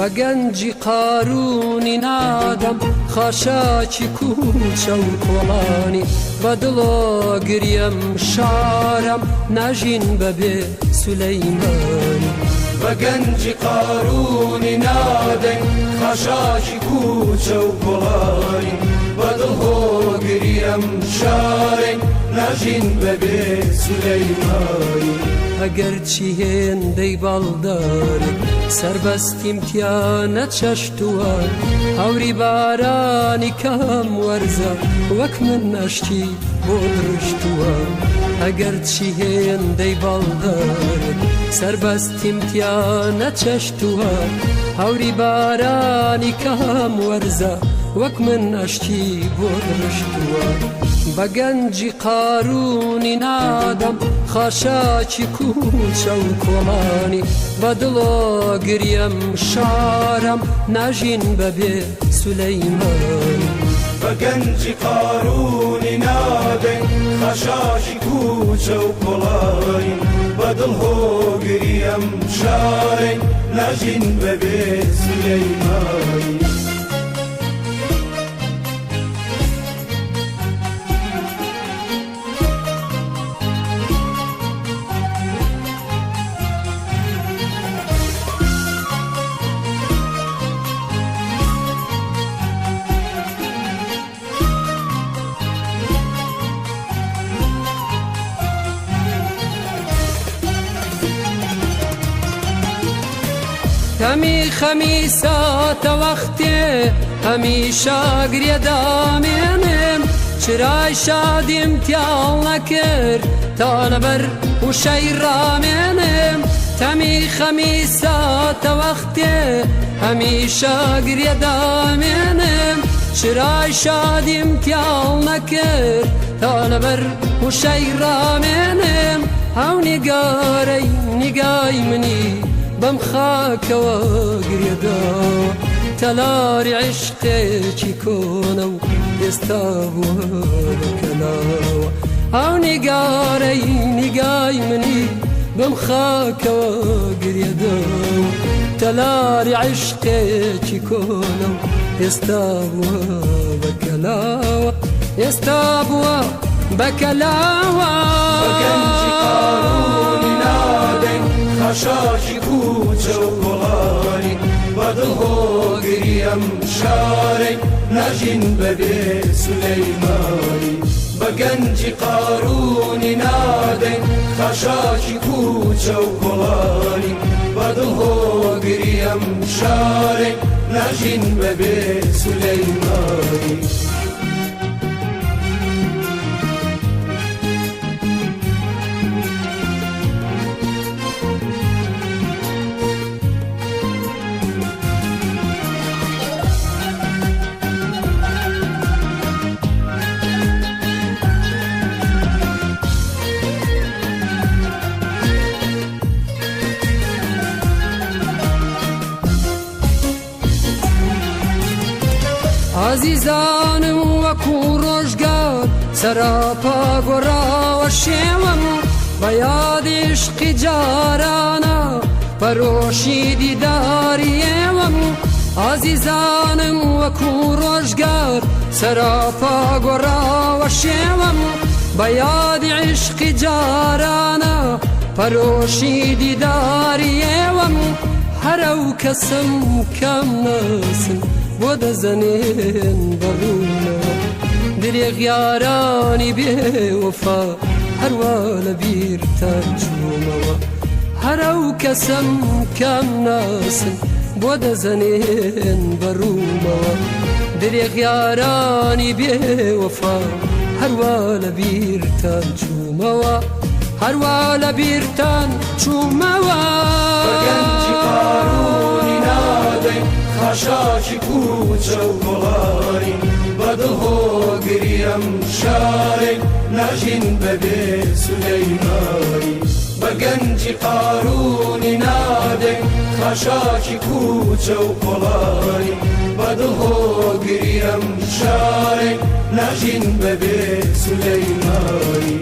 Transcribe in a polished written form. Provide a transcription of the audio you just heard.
بەگەنجی قارونی نادەم خاشاکی کوچە و کۆڵانی بەدڵۆ گریم شارم ناژین بەبێ سولەیمانی بەگەنجی قارونی نادەین خاشاکی کوچە و کۆڵانی بەدڵۆ گریم شارین ناژین بەبێ سولەیمانی ئەگەر چی هێندەی باڵدارێک سەربەستیم تیا نەچەشتووە هەوری بارانی کەم وەرزە وەک من نەشتی بۆ درشتووە ئەگەر چی هێندەی باڵدارێک سەربەستیم تیا نەچەشتووە هەوری بارانی کەم وەرزە وەک من نەشتی بۆ درشتووە بەگەنجی قارونی نادەم خاشاکی کوچە و کۆڵانی بەدڵۆ گریم شارم ناژین بەبێ سولەیمانی بەگەنجی قارونی نادەین خاشاکی کوچە و کۆڵانی بەدڵۆ گریم شارین ناژین بەبێ سولەیمانی هەمی خەمیساتە وەختێ هەمیشە گرێدامێنم چرای شادیم تیاڵ نەکرد تا لەبەر وشەی ڕامێنم هەمی خەمیساتە وەختێ هەمیشە گرێدامێنم چرای شادیم تیاڵ نەکرد تا لەبەر وشەی ڕامێنم هەو نیگارەی نیگای منی بەم خاکەوە گرێداوە تەلاری عشقێکی کۆنە و ئێستا بووە بەکەلاوە ئەو نیگارەی نیگای منی بەم خاکەوە گرێداوە تەلاری عشقێکی کۆنە و ئێستا بووە بەکەلاوە ئێستا بووە بەکەلاوە بەگەنجی قارونی نادەین خاشاکی کوچە و کۆڵانی بەدڵۆ گریم شارین ناژین بەبێ سولەیمانی بەگەنجی قارونی نادەین خاشاکی کوچە و کۆڵانی بەدڵۆ گریم شارین ناژین بەبێ سولەیمانی عزیزانم وەکو ڕۆژگار سەراپا گۆڕاوە شێوەم بە یادی عشقی جارانە بەرۆشی دیداری ئێوەم عزیزانم وەکو ڕۆژگار سەراپا گۆڕاوە شێوەم بە یادی عشقی جارانە بەرۆشی دیداری ئێوەم هەرە و کەسم کەم ناسم بۆ دەزەنێن بەڕوونەوە درێغ یارانی بێوەفا هەروە لە بیرتان چوومەوە هەرە و کەسم کەم ناسن بۆ دەزەنێن بەڕوونەوە درێغ یارانی بێوەفا هەروە لە بیرتان چوومەوە هەروە لە بیرتان چوومەوە بەگەنجی قارونی نادەین خاشاکی کوچە و کۆڵانی بەدڵۆ گریم شارین ناژین بەبێ سولەیمانی بەگەنجی قارونی نادەین خاشاکی کوچە و کۆڵانی بەدڵۆ گریم شارین ناژین بەبێ سولەیمانی